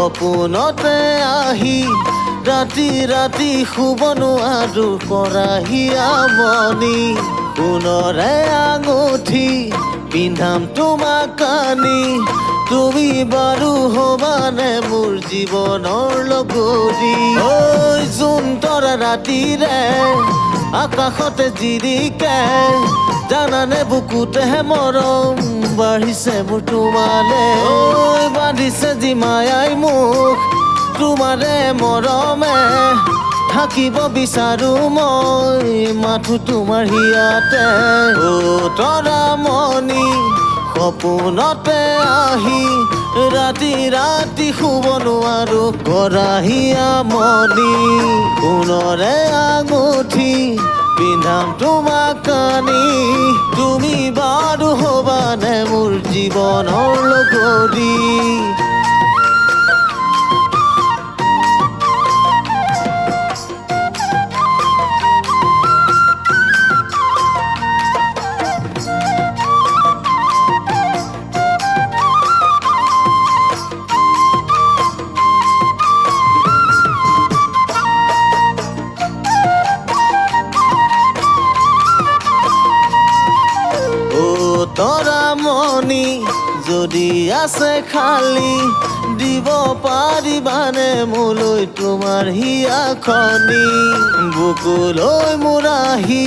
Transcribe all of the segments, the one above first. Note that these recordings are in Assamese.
সপোনতে আহি ৰাতি ৰাতি শুব নোৱাৰো কৰাহি আমনি সোণৰে আঙুঠি পিন্ধাম তোমাক কানি তুমি বাৰু হবানে মোৰ জীৱনৰ লগৰী ঐ জোন তৰা ৰাতিৰে আকাশতে জিৰিকে জানানে বুকুতেহে মৰম বাঢ়িছে মোৰ তোমালে ঐ বান্ধিছে যি মায়াই মোক তোমাৰে মৰমে থাকিব বিচাৰো মই মাথো তোমাৰ হিয়াতে ও তৰা মণি সপোনতে আহি ৰাতি ৰাতি শুব নোৱাৰো কৰাহি আমনি সোণৰে আঙুঠি পিন্ধাম তোমাক কানি তুমি বাৰু হবানে মোৰ জীৱনৰ লগৰী তৰা মণি যদি আছে খালি দিব পাৰিবানে মোলৈ তোমাৰ হিয়াখনি বুকুলৈ মোৰ আহি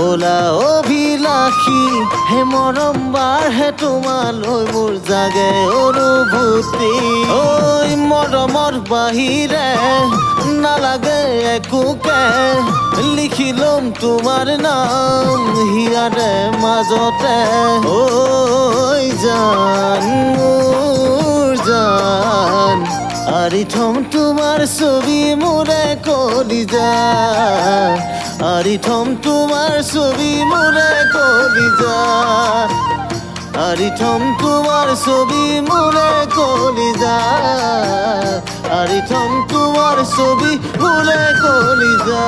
ওলা অভিলাষী হে মৰম বাঢ়ে তোমালৈ মোৰ জাগে অনুভূতি ঐ মৰমৰ বাহিৰে নালাগে একোকে লিখি ল'ম তোমাৰ নাম হিয়াৰে মাজতে ঐ জান মোৰ জান আৰি থম তোমাৰ ছবি মোৰে কলিজা আৰি থম তোমাৰ ছবি মোৰে কলিজা আৰি থম তোমাৰ ছবি মোৰে কলিজা আৰি থম তোমাৰ ছবি মোৰে কলিজা